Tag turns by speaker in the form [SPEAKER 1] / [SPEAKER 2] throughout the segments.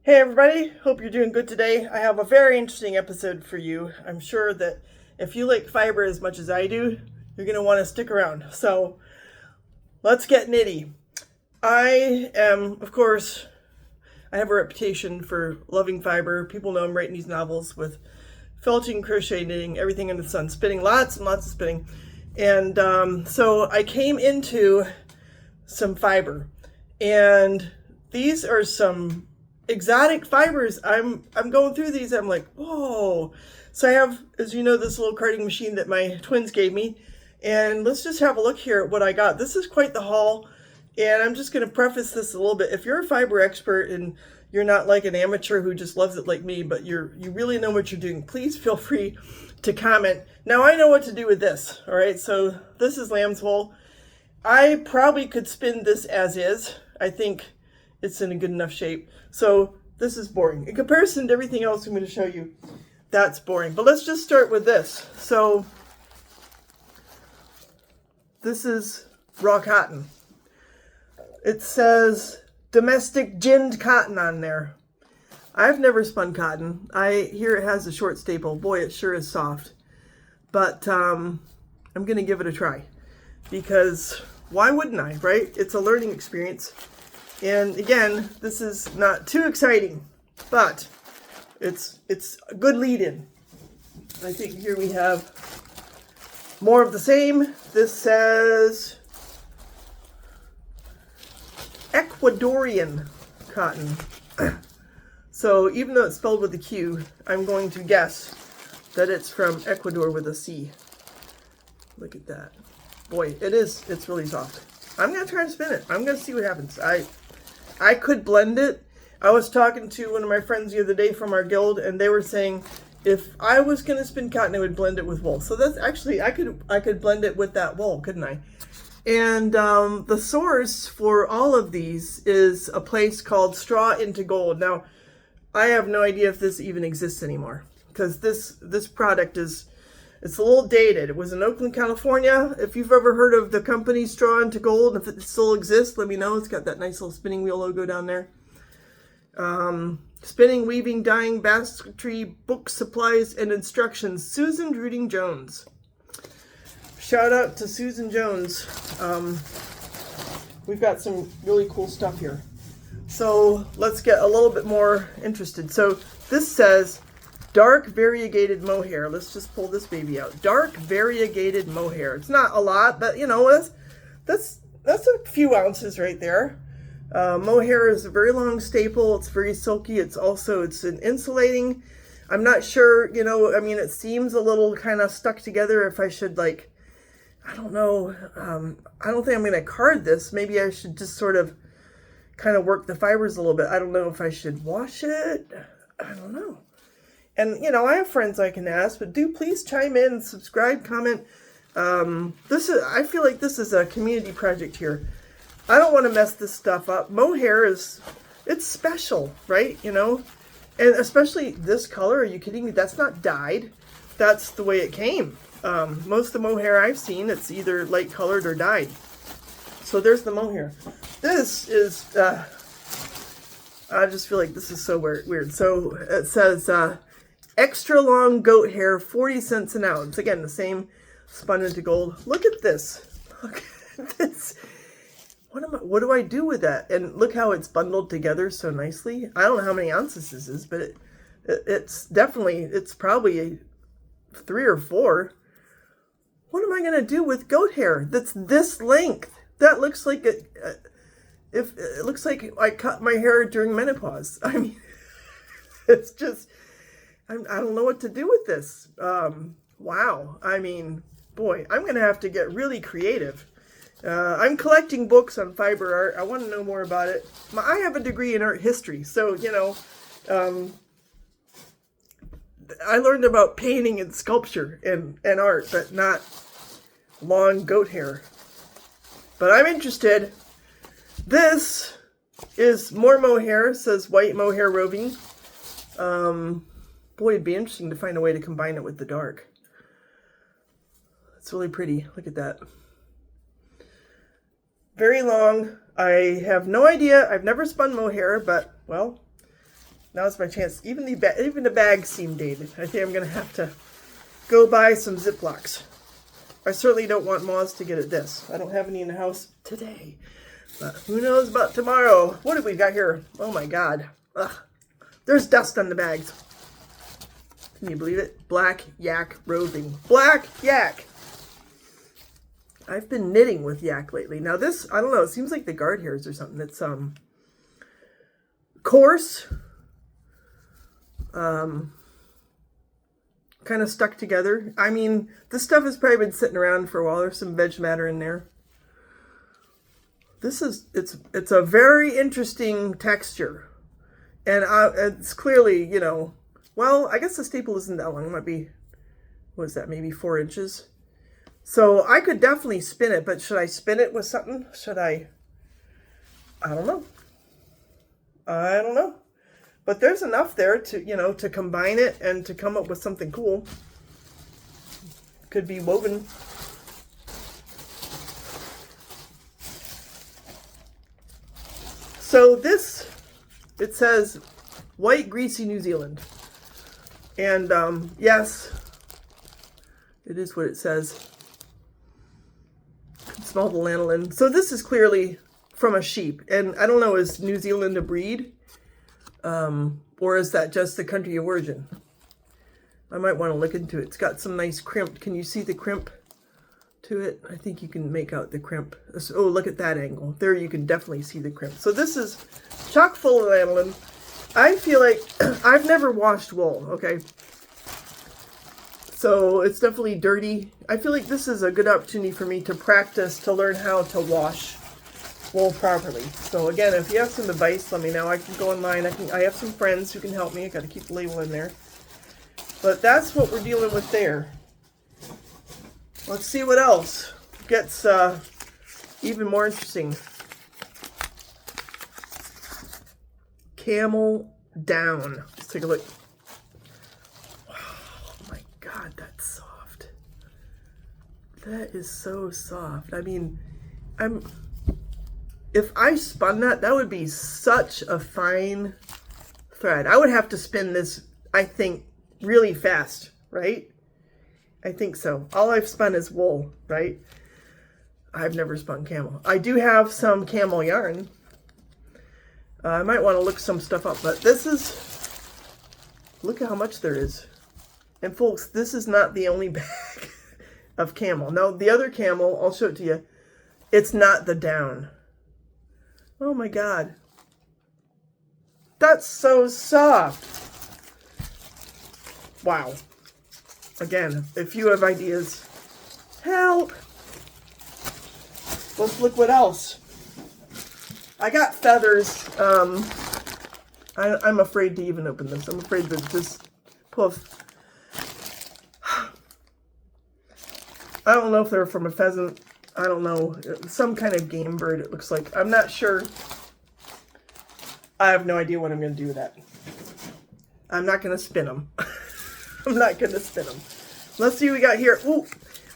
[SPEAKER 1] Hey everybody, hope you're doing good today. I have a very interesting episode for you. I'm sure that if you like fiber as much as I do, you're going to want to stick around. So let's get nitty. I am, of course, I have a reputation for loving fiber. People know I'm writing these novels with felting, crochet, knitting, everything under the sun, spinning, lots and lots of spinning. And so I came into some fiber, and these are some exotic fibers. I'm going through these. I'm like, whoa. So I have, as you know, this little carding machine that my twins gave me, and let's just have a look here at what I got. This is quite the haul, and I'm just going to preface this a little bit. If you're a fiber expert and you're not like an amateur who just loves it like me, but you really know what you're doing, please feel free to comment. Now I know what to do with this. All right, so this is lamb's wool. I probably could spin this as is. I think it's in a good enough shape. So this is boring. In comparison to everything else I'm going to show you, that's boring. But let's just start with this. So this is raw cotton. It says domestic ginned cotton on there. I've never spun cotton. I hear it has a short staple. Boy, it sure is soft. But I'm going to give it a try, because why wouldn't I, right? It's a learning experience. And again, this is not too exciting, but it's a good lead-in. I think here we have more of the same. This says Ecuadorian cotton. So even though it's spelled with a Q, I'm going to guess that it's from Ecuador with a C. Look at that. Boy, it's really soft. I'm going to try and spin it. I'm going to see what happens. I could blend it. I was talking to one of my friends the other day from our guild, and they were saying if I was going to spin cotton, I would blend it with wool. So that's actually, I could blend it with that wool, couldn't I? And the source for all of these is a place called Straw into Gold. Now, I have no idea if this even exists anymore, because this product is, it's a little dated. It was in Oakland, California. If you've ever heard of the company Straw into Gold, if it still exists, let me know. It's got that nice little spinning wheel logo down there. Spinning, weaving, dyeing, basketry, book supplies, and instructions. Susan Druding Jones. Shout out to Susan Jones. We've got some really cool stuff here. So let's get a little bit more interested. So this says dark variegated mohair. Let's just pull this baby out. Dark variegated mohair. It's not a lot, but you know, that's a few ounces right there. Mohair is a very long staple. It's very silky. It's an insulating. I'm not sure, you know, I mean, it seems a little kind of stuck together. If I should, like, I don't know. I don't think I'm going to card this. Maybe I should just sort of kind of work the fibers a little bit. I don't know if I should wash it. I don't know. And, you know, I have friends I can ask, but do please chime in, subscribe, comment. I feel like this is a community project here. I don't want to mess this stuff up. Mohair it's special, right? You know, and especially this color. Are you kidding me? That's not dyed. That's the way it came. Most of the mohair I've seen, it's either light colored or dyed. So there's the mohair. This is, I just feel like this is so weird. So it says, extra long goat hair, 40 cents an ounce. Again, the same spun into gold. Look at this. Look at this. What do I do with that? And look how it's bundled together so nicely. I don't know how many ounces this is, but it's probably 3 or 4. What am I going to do with goat hair that's this length? That looks like it looks like I cut my hair during menopause. I mean, it's just, I don't know what to do with this. Wow. I mean, boy, I'm going to have to get really creative. I'm collecting books on fiber art. I want to know more about it. I have a degree in art history, so, you know, I learned about painting and sculpture and art, but not long goat hair. But I'm interested. This is more mohair. It says white mohair roving. Boy, it'd be interesting to find a way to combine it with the dark. It's really pretty. Look at that. Very long. I have no idea. I've never spun mohair, but, well, Now's my chance. Even the bags seem dated. I think I'm going to have to go buy some Ziplocs. I certainly don't want moths to get at this. I don't have any in the house today. But who knows about tomorrow? What have we got here? Oh my God. Ugh. There's dust on the bags. Can you believe it? Black yak roving. Black yak! I've been knitting with yak lately. Now this, I don't know, it seems like the guard hairs or something. It's coarse. Kind of stuck together. I mean, this stuff has probably been sitting around for a while. There's some veg matter in there. This is, it's a very interesting texture. And it's clearly, you know, well, I guess the staple isn't that long. It might be, what is that, maybe 4 inches? So I could definitely spin it, but should I spin it with something? Should I don't know. I don't know. But there's enough there to, you know, to combine it and to come up with something cool. Could be woven. So this, it says white greasy New Zealand. And yes, it is what it says. You can smell the lanolin. So this is clearly from a sheep. And I don't know, is New Zealand a breed? Or is that just the country of origin? I might want to look into it. It's got some nice crimp. Can you see the crimp to it? I think you can make out the crimp. Oh, look at that angle. There you can definitely see the crimp. So this is chock full of lanolin. I feel like I've never washed wool, okay? So it's definitely dirty. I feel like this is a good opportunity for me to practice, to learn how to wash wool properly. So again, if you have some advice, let me know. I can go online. I have some friends who can help me. I got to keep the label in there. But that's what we're dealing with there. Let's see what else gets even more interesting. Camel down. Let's take a look. Oh my God, that's soft. That is so soft. I mean, if I spun that, that would be such a fine thread. I would have to spin this, I think, really fast, right? I think so. All I've spun is wool, right? I've never spun camel. I do have some camel yarn. I might want to look some stuff up, but this is, look at how much there is. And folks, this is not the only bag of camel. Now, the other camel, I'll show it to you. It's not the down. Oh my God. That's so soft. Wow. Again, if you have ideas, help. Let's look what else. I got feathers. I'm afraid to even open this. I'm afraid that this poof. I don't know if they're from a pheasant. I don't know, some kind of game bird it looks like. I'm not sure. I have no idea what I'm going to do with that. I'm not going to spin them. I'm not going to spin them. Let's see what we got here. Ooh,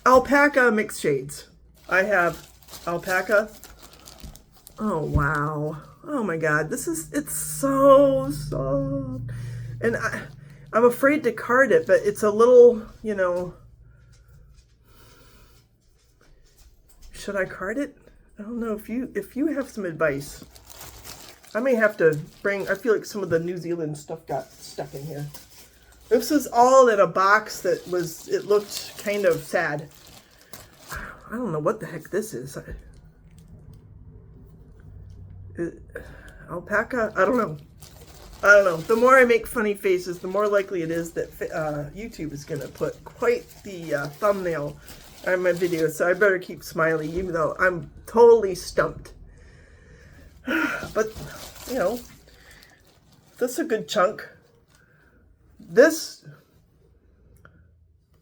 [SPEAKER 1] alpaca mixed shades. I have alpaca. Oh, wow. Oh my God. It's so soft. And I'm afraid to card it, but it's a little, you know, should I card it? I don't know. If you have some advice, I may have to bring, I feel like some of the New Zealand stuff got stuck in here. This is all in a box that was, it looked kind of sad. I don't know what the heck this is. Alpaca? I don't know. I don't know. The more I make funny faces, the more likely it is that YouTube is going to put quite the thumbnail on my video. So I better keep smiling, even though I'm totally stumped. But, you know, this is a good chunk. This,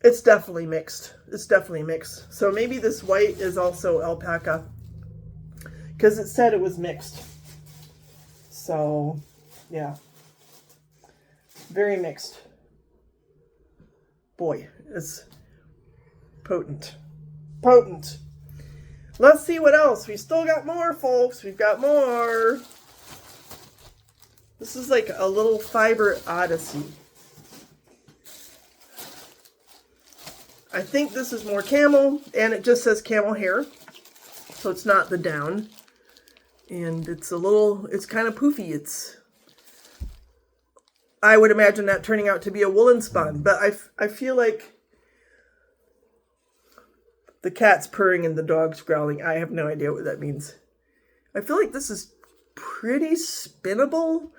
[SPEAKER 1] it's definitely mixed. It's definitely mixed. So maybe this white is also alpaca, because it said it was mixed. So, yeah. Very mixed. Boy, it's potent. Potent. Let's see what else. We still got more, folks. We've got more. This is like a little fiber odyssey. I think this is more camel, and it just says camel hair, so it's not the down. And it's kind of poofy. I would imagine that turning out to be a woolen spun, but I feel like the cat's purring and the dog's growling. I have no idea what that means. I feel like this is pretty spinnable.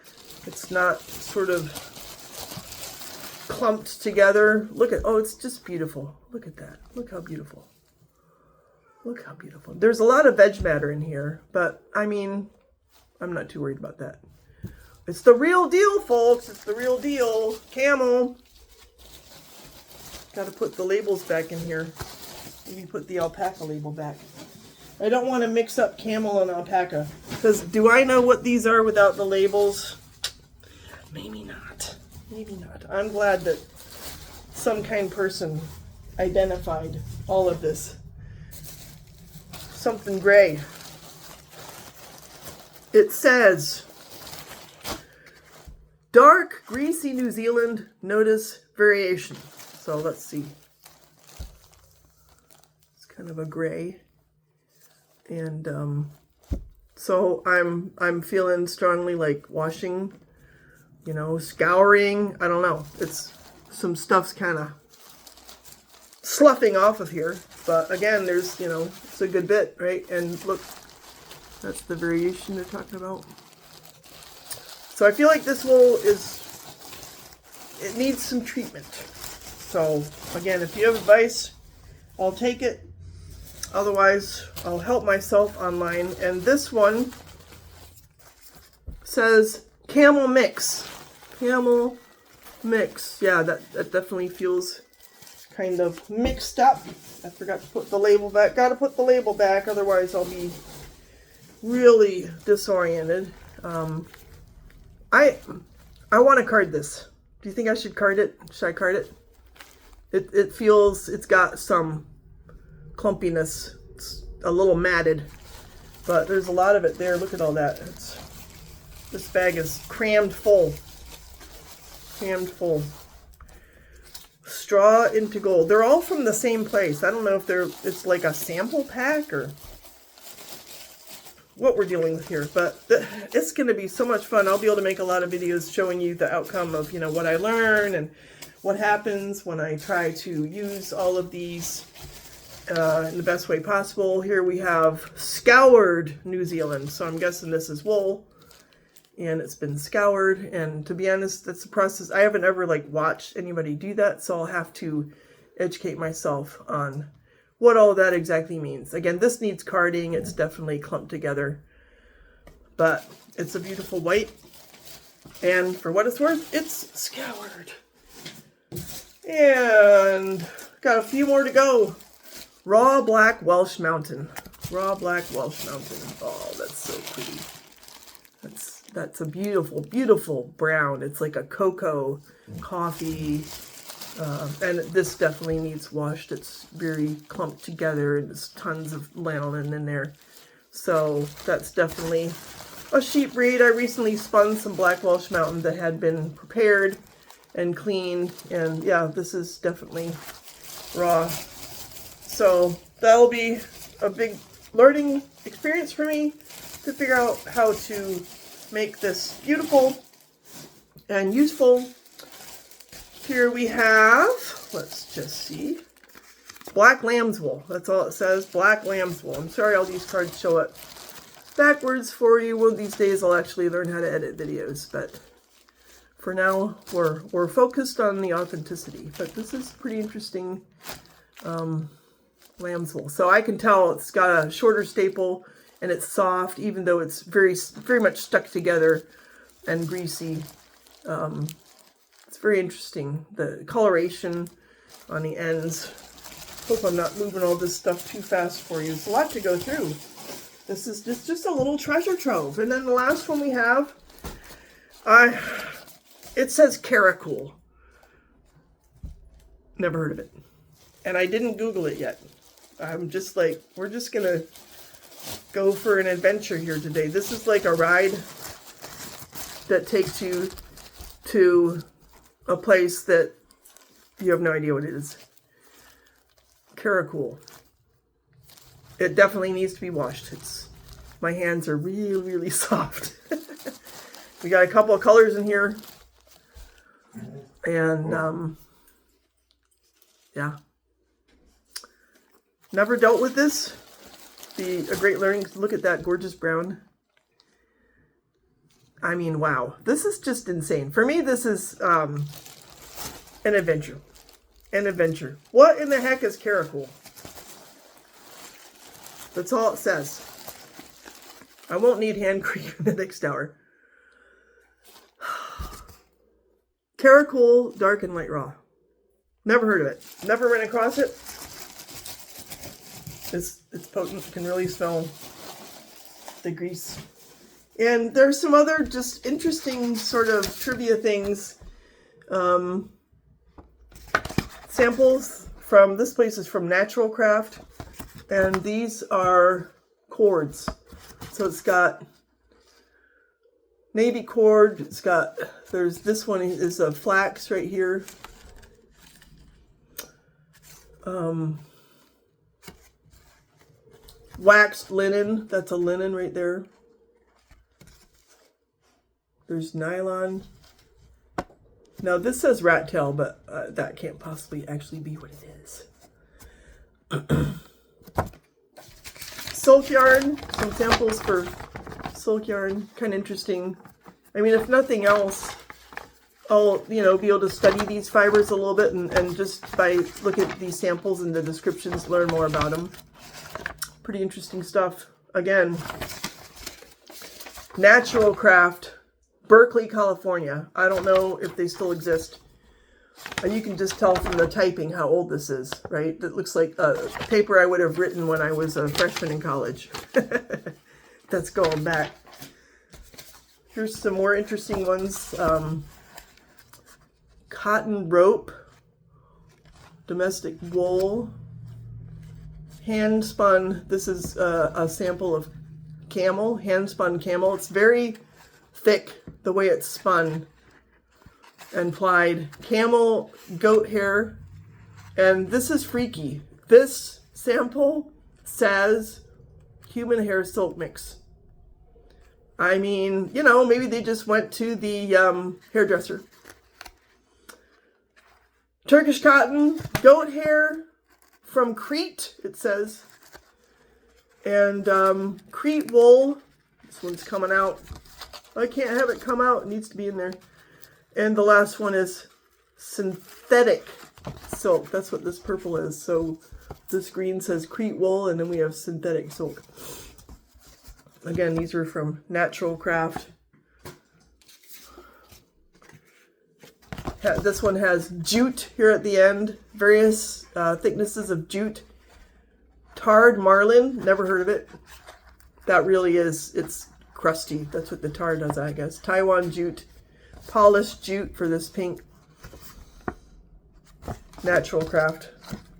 [SPEAKER 1] It's not sort of clumped together. Look at, oh, it's just beautiful. Look at that. Look how beautiful. Look how beautiful. There's a lot of veg matter in here, but I mean, I'm not too worried about that. It's the real deal, folks. It's the real deal. Camel. Got to put the labels back in here. Maybe put the alpaca label back. I don't want to mix up camel and alpaca. Because do I know what these are without the labels? Maybe not. Maybe not. I'm glad that some kind person identified all of this. Something gray. It says, dark, greasy New Zealand, notice variation. So let's see. It's kind of a gray. And so I'm feeling strongly like washing, you know, scouring. I don't know. It's some stuff's kind of sloughing off of here. But again, there's, you know, it's a good bit, right? And look, that's the variation they're talking about. So I feel like this wool it needs some treatment. So again, if you have advice, I'll take it. Otherwise, I'll help myself online. And this one says camel mix. Camel mix. Yeah, that definitely feels kind of mixed up. I forgot to put the label back. Got to put the label back, otherwise I'll be really disoriented. I want to card this. Do you think I should card it? Should I card it? It feels, it's got some clumpiness. It's a little matted, but there's a lot of it there. Look at all that. This bag is crammed full. Crammed full. Straw into gold. They're all from the same place. I don't know if it's like a sample pack or what we're dealing with here, but it's going to be so much fun. I'll be able to make a lot of videos showing you the outcome of, you know, what I learn and what happens when I try to use all of these in the best way possible. Here we have scoured New Zealand, so I'm guessing this is wool, and it's been scoured. And to be honest, that's a process. I haven't ever like watched anybody do that, so I'll have to educate myself on what all that exactly means. Again, this needs carding. It's definitely clumped together, but it's a beautiful white, and for what it's worth, it's scoured. And got a few more to go. Raw Black Welsh Mountain. Raw Black Welsh Mountain. Oh, that's so pretty. That's a beautiful, beautiful brown. It's like a cocoa coffee. And this definitely needs washed. It's very clumped together, and there's tons of lanolin in there. So that's definitely a sheep breed. I recently spun some Black Welsh Mountain that had been prepared and cleaned. And yeah, this is definitely raw. So that'll be a big learning experience for me to figure out how to make this beautiful and useful. Here we have, let's just see, black lamb's wool. That's all it says, black lamb's wool. I'm sorry all these cards show up backwards for you. One of these days I'll actually learn how to edit videos, but for now we're focused on the authenticity. But this is pretty interesting lamb's wool. So I can tell it's got a shorter staple and it's soft, even though it's very, very much stuck together and greasy. It's very interesting. The coloration on the ends. Hope I'm not moving all this stuff too fast for you. It's a lot to go through. This is just a little treasure trove. And then the last one we have, it says Caracool. Never heard of it. And I didn't Google it yet. I'm just like, we're just going to go for an adventure here today. This is like a ride that takes you to a place that you have no idea what it is. Caracool. It definitely needs to be washed. My hands are really, really soft. We got a couple of colors in here. And, yeah. Never dealt with this. Be a great learning. Look at that gorgeous brown. I mean, wow. This is just insane. For me, this is an adventure. An adventure. What in the heck is Caracool? That's all it says. I won't need hand cream in the next hour. Caracool Dark and Light Raw. Never heard of it. Never ran across it. It's potent. You can really smell the grease. And there's some other just interesting sort of trivia things. Samples from, this place is from Natural Craft. And these are cords. So it's got navy cord. It's got, there's, this one is a flax right here. Waxed linen. That's a linen right there. There's nylon. Now this says rat tail, but that can't possibly actually be what it is. Silk yarn. Some samples for silk yarn. Kind of interesting. I mean, if nothing else, I'll, be able to study these fibers a little bit and just by looking at these samples and the descriptions, learn more about them. Pretty interesting stuff. Again, Natural Craft, Berkeley, California. I don't know if they still exist. You can just tell from the typing how old this is, right? It looks like a paper I would have written when I was a freshman in college. That's going back. Here's some more interesting ones. Cotton rope, domestic wool, hand spun. This is a sample of camel, hand spun camel. It's very thick the way it's spun and plied. Camel goat hair. And this is freaky. This sample says human hair silk mix. I mean, maybe they just went to the hairdresser. Turkish cotton, goat hair from Crete, it says. And Crete wool. This one's coming out. I can't have it come out. It needs to be in there. And the last one is synthetic silk. That's what this purple is. So this green says Crete wool, and then we have synthetic silk. Again, these are from Natural Craft. This one has jute here at the end. Various thicknesses of jute. Tarred marlin. Never heard of it. That really is, it's crusty. That's what the tar does, I guess. Taiwan jute. Polished jute for this pink. Natural Craft.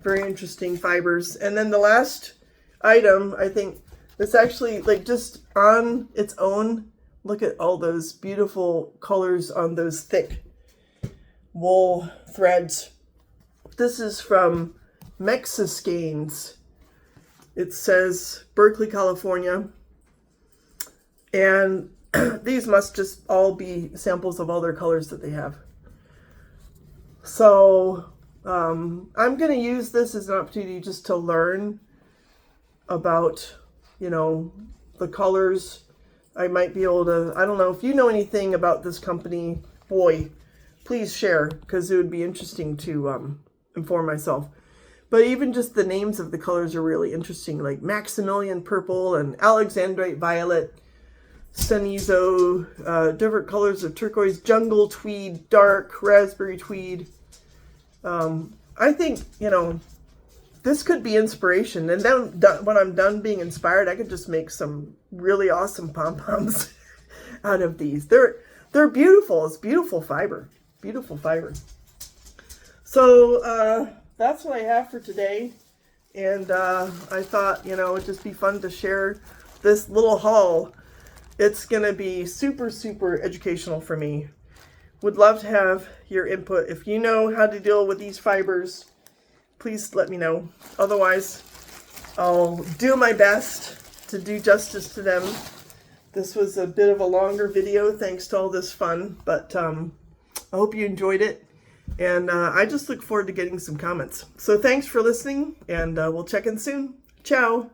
[SPEAKER 1] Very interesting fibers. And then the last item, I think, it's actually like just on its own. Look at all those beautiful colors on those thick wool threads. This is from Mexiscanes. It says Berkeley, California. And these must just all be samples of all their colors that they have. So I'm going to use this as an opportunity just to learn about, the colors. I might be able to, I don't know, if you know anything about this company, boy, please share, because it would be interesting to inform myself. But even just the names of the colors are really interesting, like Maximilian Purple and Alexandrite Violet, Cenizo, different colors of turquoise, Jungle Tweed, Dark, Raspberry Tweed. I think, this could be inspiration. And then when I'm done being inspired, I could just make some really awesome pom-poms out of these. They're beautiful. It's beautiful fiber. Beautiful fiber. So that's what I have for today. And I thought, it'd just be fun to share this little haul It's going to be super, super educational for me. Would love to have your input. If you know how to deal with these fibers, please let me know. Otherwise, I'll do my best to do justice to them. This was a bit of a longer video thanks to all this fun, but I hope you enjoyed it. And I just look forward to getting some comments. So thanks for listening, and we'll check in soon. Ciao.